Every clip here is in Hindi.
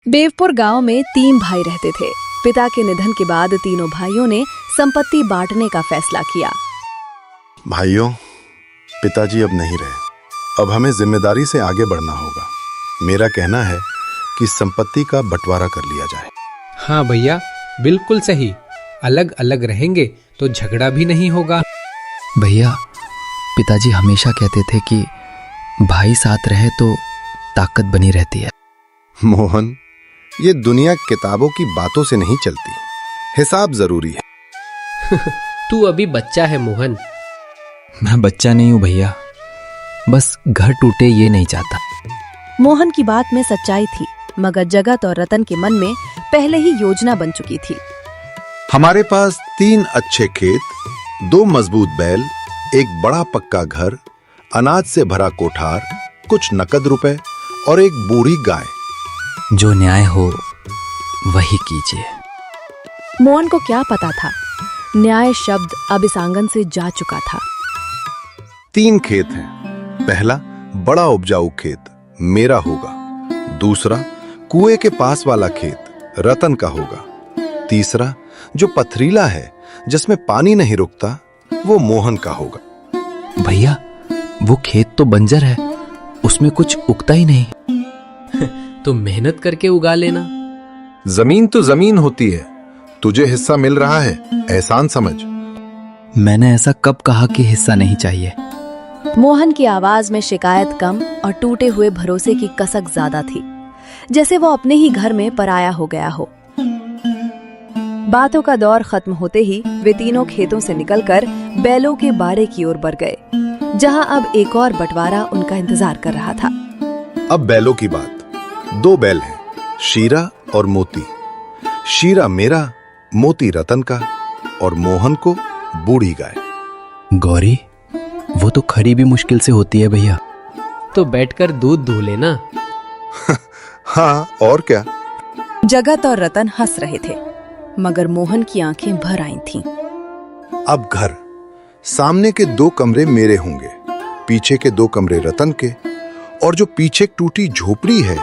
बेवपुर गांव में 3 भाई रहते थे। पिता के निधन के बाद तीनों भाइयों ने संपत्ति बांटने का फैसला किया। भाइयों, पिताजी अब नहीं रहे। अब हमें जिम्मेदारी से आगे बढ़ना होगा। मेरा कहना है कि संपत्ति का बंटवारा कर लिया जाए। हाँ भैया, बिल्कुल सही। अलग अलग रहेंगे तो झगड़ा भी नहीं होगा। भैया, पिताजी हमेशा कहते थे कि भाई साथ रहे तो ताकत बनी रहती है। मोहन, ये दुनिया किताबों की बातों से नहीं चलती। हिसाब जरूरी है। तू अभी बच्चा है मोहन। मैं बच्चा नहीं हूँ भैया, बस घर टूटे ये नहीं चाहता। मोहन की बात में सच्चाई थी, मगर जगत और रतन के मन में पहले ही योजना बन चुकी थी। हमारे पास 3 अच्छे खेत, 2 मजबूत बैल, एक बड़ा पक्का घर, अनाज से भरा कोठार, कुछ नकद रुपए और एक बूढ़ी गाय। जो न्याय हो वही कीजिए। मोहन को क्या पता था, न्याय शब्द अब इस आंगन से जा चुका था। 3 खेत हैं। पहला बड़ा उपजाऊ खेत मेरा होगा। दूसरा कुएं के पास वाला खेत रतन का होगा। तीसरा जो पथरीला है, जिसमें पानी नहीं रुकता, वो मोहन का होगा। भैया, वो खेत तो बंजर है, उसमें कुछ उगता ही नहीं। तो मेहनत करके उगा लेना। जमीन तो जमीन होती है। तुझे हिस्सा मिल रहा है, एहसान समझ। मैंने ऐसा कब कहा कि हिस्सा नहीं चाहिए? मोहन की आवाज में शिकायत कम और टूटे हुए भरोसे की कसक ज्यादा थी, जैसे वो अपने ही घर में पराया हो गया हो। बातों का दौर खत्म होते ही वे तीनों खेतों से निकलकर बैलों के बारे की ओर बढ़ गए, जहां अब एक और बंटवारा उनका इंतजार कर रहा था। अब बैलों की बात। 2 बैल हैं, शीरा और मोती। शीरा मेरा, मोती रतन का, और मोहन को बूढ़ी गाय। गौरी, वो तो खरी भी मुश्किल से होती है भैया। तो बैठकर दूध दूह लेना। हाँ, और क्या। जगत और रतन हंस रहे थे, मगर मोहन की आंखें भर आई थीं। अब घर, सामने के 2 कमरे मेरे होंगे, पीछे के 2 कमरे रतन के, और जो पीछे टूटी झोपड़ी है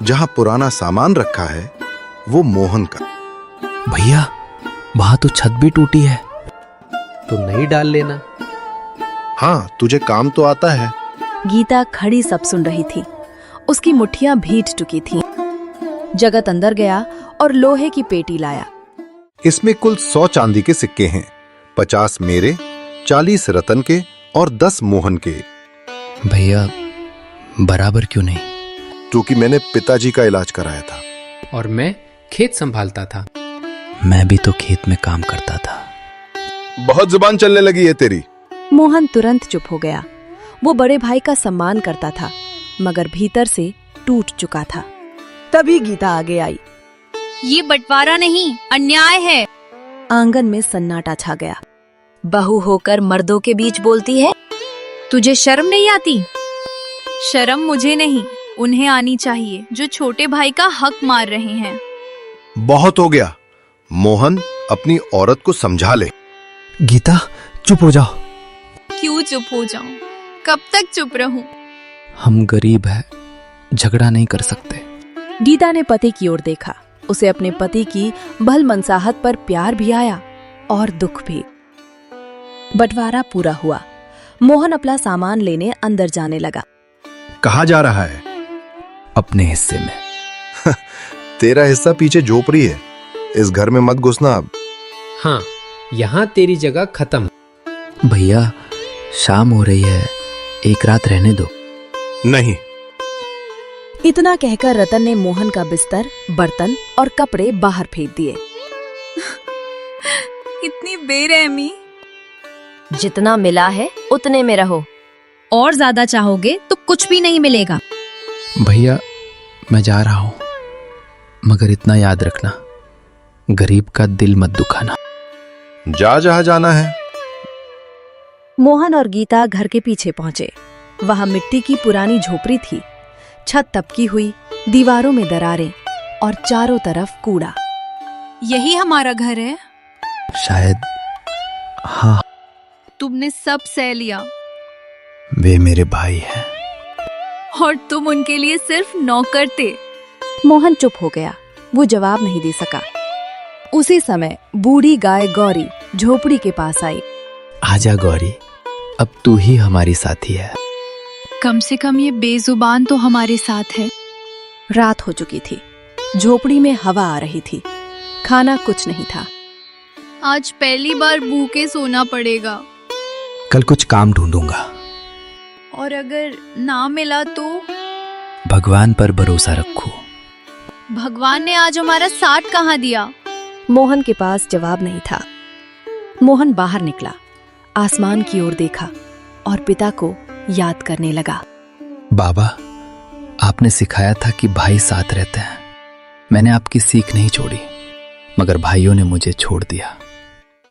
जहां पुराना सामान रखा है, वो मोहन का। भैया, वहां तो छत भी टूटी है। तो नई डाल लेना। हाँ, तुझे काम तो आता है। गीता खड़ी सब सुन रही थी। उसकी मुट्ठियां भींच चुकी थीं। जगत अंदर गया और लोहे की पेटी लाया। इसमें कुल 100 चांदी के सिक्के हैं। 50 मेरे, 40 रतन के और 10 मोहन के। भैया, बराबर क्यों नहीं? क्योंकि मैंने पिताजी का इलाज कराया था। और मैं खेत संभालता था। मैं भी तो खेत में काम करता था। बहुत जुबान चलने लगी है तेरी। मोहन तुरंत चुप हो गया। वो बड़े भाई का सम्मान करता था, मगर भीतर से टूट चुका था। तभी गीता आगे आई। ये बंटवारा नहीं, अन्याय है। आंगन में सन्नाटा छा गया। बहू होकर मर्दों के बीच बोलती है। तुझे शर्म नहीं आती? शर्म मुझे नहीं, उन्हें आनी चाहिए जो छोटे भाई का हक मार रहे हैं। बहुत हो गया। मोहन, अपनी औरत को समझा ले। गीता, चुप हो जाओ। क्यों चुप हो जाऊं? कब तक चुप रहूं? हम गरीब हैं, झगड़ा नहीं कर सकते। गीता ने पति की ओर देखा। उसे अपने पति की भलमनसाहत पर प्यार भी आया और दुख भी। बंटवारा पूरा हुआ। मोहन अपना सामान लेने अंदर जाने लगा। कहाँ जा रहा है? अपने हिस्से में। तेरा हिस्सा पीछे झोपड़ी है। इस घर में मत घुसना अब। हाँ, यहाँ तेरी जगह खत्म। भैया, शाम हो रही है, एक रात रहने दो। नहीं। इतना कहकर रतन ने मोहन का बिस्तर, बर्तन और कपड़े बाहर फेंक दिए। इतनी बेरहमी। जितना मिला है उतने में रहो। और ज्यादा चाहोगे तो कुछ भी नहीं मिलेगा। भैया, मैं जा रहा हूँ, मगर इतना याद रखना, गरीब का दिल मत दुखाना। जा जहाँ जाना है। मोहन और गीता घर के पीछे पहुंचे। वहां मिट्टी की पुरानी झोपड़ी थी। छत तपकी हुई, दीवारों में दरारें और चारों तरफ कूड़ा। यही हमारा घर है? शायद हाँ। तुमने सब सह लिया। वे मेरे भाई हैं। और तुम उनके लिए सिर्फ नौकर थे। मोहन चुप हो गया। वो जवाब नहीं दे सका। उसी समय बूढ़ी गाय गौरी झोपड़ी के पास आई। आजा गौरी, अब तू ही हमारी साथी है। कम से कम ये बेजुबान तो हमारे साथ है। रात हो चुकी थी। झोपड़ी में हवा आ रही थी। खाना कुछ नहीं था। आज पहली बार भूखे सोना पड़ेगा। कल कुछ काम ढूंढूंगा। और अगर ना मिला तो? भगवान पर भरोसा रखो। भगवान ने आज हमारा साथ कहाँ दिया? मोहन के पास जवाब नहीं था। मोहन बाहर निकला, आसमान की ओर देखा और पिता को याद करने लगा। बाबा, आपने सिखाया था कि भाई साथ रहते हैं। मैंने आपकी सीख नहीं छोड़ी, मगर भाइयों ने मुझे छोड़ दिया।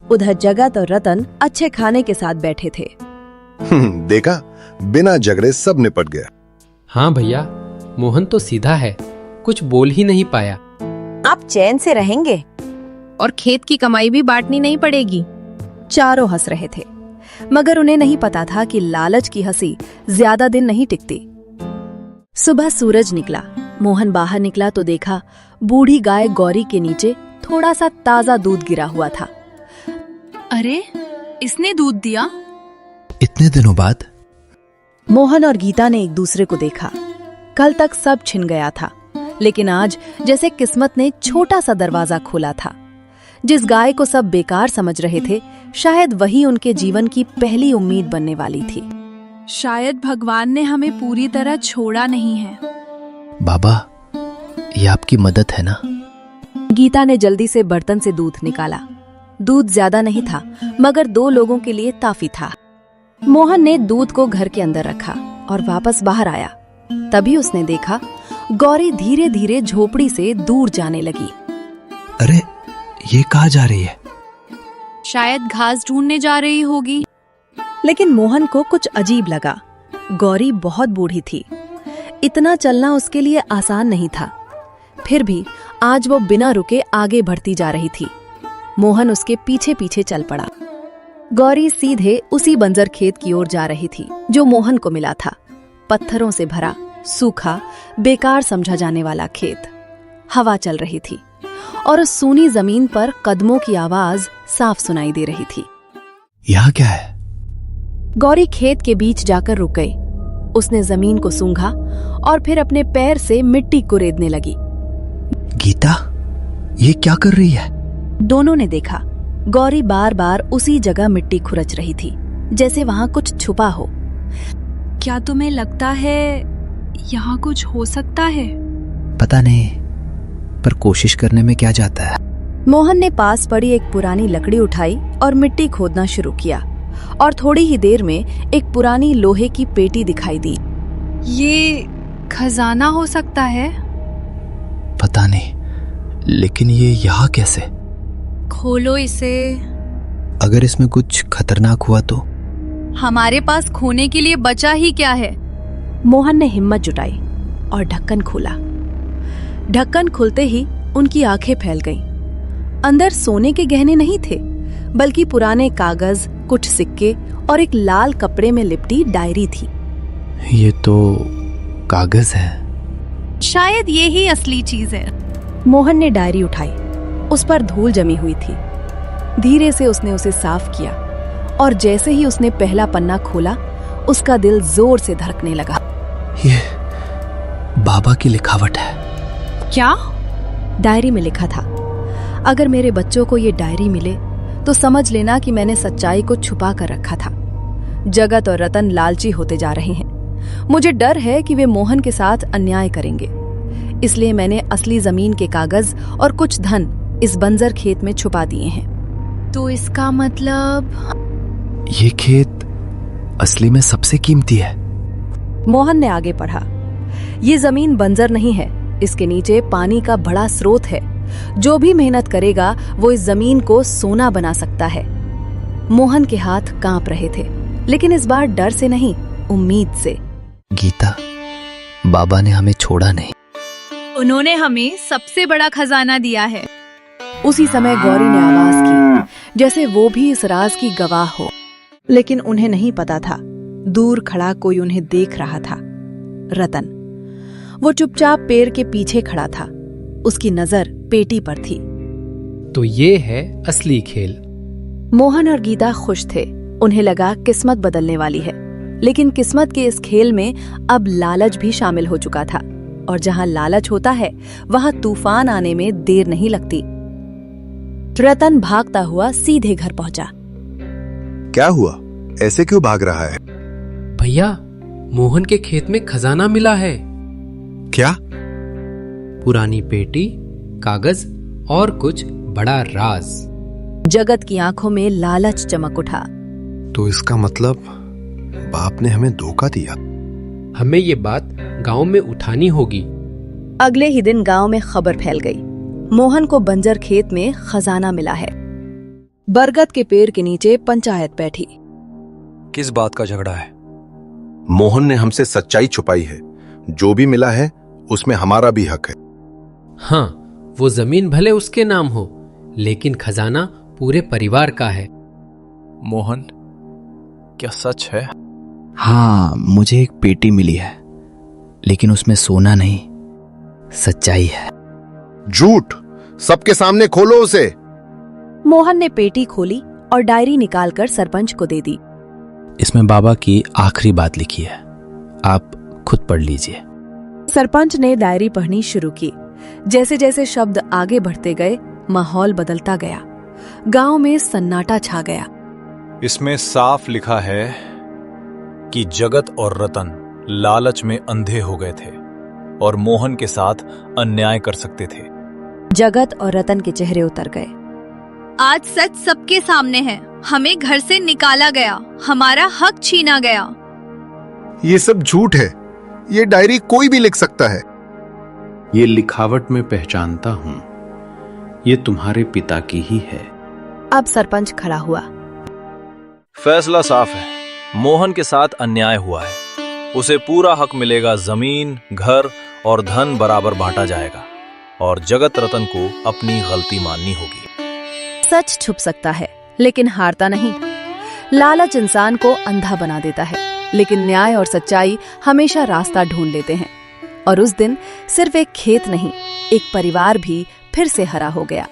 उधर जगत और रतन अच्छे खाने के साथ बैठे थे। देखा, बिना झगड़े सब निपट गया। हाँ भैया, मोहन तो सीधा है, कुछ बोल ही नहीं पाया। आप चैन से रहेंगे और खेत की कमाई भी बांटनी नहीं पड़ेगी। चारों हंस रहे थे, मगर उन्हें नहीं पता था कि लालच की हंसी ज्यादा दिन नहीं टिकती। सुबह सूरज निकला। मोहन बाहर निकला तो देखा बूढ़ी गाय गौरी के नीचे थोड़ा सा ताजा दूध गिरा हुआ था। अरे, इसने दूध दिया? इतने दिनों बाद? मोहन और गीता ने एक दूसरे को देखा। कल तक सब छिन गया था, लेकिन आज जैसे किस्मत ने छोटा सा दरवाजा खोला था। जिस गाय को सब बेकार समझ रहे थे, शायद वही उनके जीवन की पहली उम्मीद बनने वाली थी। शायद भगवान ने हमें पूरी तरह छोड़ा नहीं है। बाबा, ये आपकी मदद है ना? गीता ने जल्दी से बर्तन से दूध निकाला। दूध ज्यादा नहीं था, मगर 2 लोगों के लिए काफी था। मोहन ने दूध को घर के अंदर रखा और वापस बाहर आया। तभी उसने देखा गौरी धीरे धीरे झोपड़ी से दूर जाने लगी। अरे, ये कहाँ जा रही है? शायद घास ढूंढने जा रही होगी। लेकिन मोहन को कुछ अजीब लगा। गौरी बहुत बूढ़ी थी। इतना चलना उसके लिए आसान नहीं था। फिर भी आज वो बिना रुके आगे बढ़ती जा रही थी। मोहन उसके पीछे पीछे चल पड़ा। गौरी सीधे उसी बंजर खेत की ओर जा रही थी जो मोहन को मिला था। पत्थरों से भरा, सूखा, बेकार समझा जाने वाला खेत। हवा चल रही थी और उस सूनी जमीन पर कदमों की आवाज साफ सुनाई दे रही थी। यहाँ क्या है? गौरी खेत के बीच जाकर रुक गई। उसने जमीन को सूंघा और फिर अपने पैर से मिट्टी कुरेदने लगी। गीता, ये क्या कर रही है? दोनों ने देखा गौरी बार बार उसी जगह मिट्टी खुरच रही थी, जैसे वहां कुछ छुपा हो। क्या तुम्हें लगता है यहाँ कुछ हो सकता है? पता नहीं, पर कोशिश करने में क्या जाता है। मोहन ने पास पड़ी एक पुरानी लकड़ी उठाई और मिट्टी खोदना शुरू किया और थोड़ी ही देर में एक पुरानी लोहे की पेटी दिखाई दी। ये खजाना हो सकता है। पता नहीं, लेकिन ये यहाँ कैसे? खोलो इसे। अगर इसमें कुछ खतरनाक हुआ तो? हमारे पास खोने के लिए बचा ही क्या है? मोहन ने हिम्मत जुटाई और ढक्कन खोला। ढक्कन खुलते ही उनकी आंखें फैल गईं। अंदर सोने के गहने नहीं थे, बल्कि पुराने कागज, कुछ सिक्के और एक लाल कपड़े में लिपटी डायरी थी। ये तो कागज है। शायद ये ही असली चीज है। मोहन ने डायरी उठाई। उस पर धूल जमी हुई थी। धीरे से उसने उसे साफ किया और जैसे ही उसने पहला पन्ना खोला, उसका दिल जोर से धड़कने लगा। ये बाबा की लिखावट है। क्या? डायरी में लिखा था, अगर मेरे बच्चों को ये डायरी मिले तो समझ लेना कि मैंने सच्चाई को छुपा कर रखा था। जगत और रतन लालची होते जा रहे हैं। मुझे डर है कि वे मोहन के साथ अन्याय करेंगे, इसलिए मैंने असली जमीन के कागज और कुछ धन इस बंजर खेत में छुपा दिए हैं। तो इसका मतलब? ये खेत असली में सबसे कीमती है। मोहन ने आगे पढ़ा। ये जमीन बंजर नहीं है, इसके नीचे पानी का बड़ा स्रोत है। जो भी मेहनत करेगा वो इस जमीन को सोना बना सकता है। मोहन के हाथ कांप रहे थे, लेकिन इस बार डर से नहीं, उम्मीद से। गीता, बाबा ने हमें छोड़ा नहीं। उन्होंने हमें सबसे बड़ा खजाना दिया है। उसी समय गौरी ने आवाज की, जैसे वो भी इस राज की गवाह हो। लेकिन उन्हें नहीं पता था, दूर खड़ा कोई उन्हें देख रहा था। रतन। वो चुपचाप पेड़ के पीछे खड़ा था। उसकी नजर पेटी पर थी। तो ये है असली खेल। मोहन और गीता खुश थे। उन्हें लगा किस्मत बदलने वाली है। लेकिन किस्मत के इस खेल में अब लालच भी शामिल हो चुका था, और जहां लालच होता है वहां तूफान आने में देर नहीं लगती। रतन भागता हुआ सीधे घर पहुंचा। क्या हुआ? ऐसे क्यों भाग रहा है? भैया, मोहन के खेत में खजाना मिला है। क्या? पुरानी पेटी, कागज और कुछ बड़ा राज। जगत की आंखों में लालच चमक उठा। तो इसका मतलब बाप ने हमें धोखा दिया। हमें ये बात गांव में उठानी होगी। अगले ही दिन गांव में खबर फैल गई। मोहन को बंजर खेत में खजाना मिला है। बरगद के पेड़ के नीचे पंचायत बैठी। किस बात का झगड़ा है? मोहन ने हमसे सच्चाई छुपाई है। जो भी मिला है उसमें हमारा भी हक है। हाँ, वो जमीन भले उसके नाम हो, लेकिन खजाना पूरे परिवार का है। मोहन, क्या सच है? हाँ, मुझे एक पेटी मिली है, लेकिन उसमें सोना नहीं, सच्चाई है। झूठ! सबके सामने खोलो उसे। मोहन ने पेटी खोली और डायरी निकालकर सरपंच को दे दी। इसमें बाबा की आखिरी बात लिखी है, आप खुद पढ़ लीजिए। सरपंच ने डायरी पढ़नी शुरू की। जैसे जैसे शब्द आगे बढ़ते गए, माहौल बदलता गया। गांव में सन्नाटा छा गया। इसमें साफ लिखा है कि जगत और रतन लालच में अंधे हो गए थे और मोहन के साथ अन्याय कर सकते थे। जगत और रतन के चेहरे उतर गए। आज सच सबके सामने है। हमें घर से निकाला गया, हमारा हक छीना गया। ये सब झूठ है। ये डायरी कोई भी लिख सकता है। ये लिखावट में पहचानता हूं, ये तुम्हारे पिता की ही है। अब सरपंच खड़ा हुआ। फैसला साफ है, मोहन के साथ अन्याय हुआ है। उसे पूरा हक मिलेगा। जमीन, घर और धन बराबर बांटा जाएगा और जगत रतन को अपनी गलती माननी होगी। सच छुप सकता है, लेकिन हारता नहीं। लालच इंसान को अंधा बना देता है, लेकिन न्याय और सच्चाई हमेशा रास्ता ढूंढ लेते हैं। और उस दिन सिर्फ एक खेत नहीं, एक परिवार भी फिर से हरा हो गया।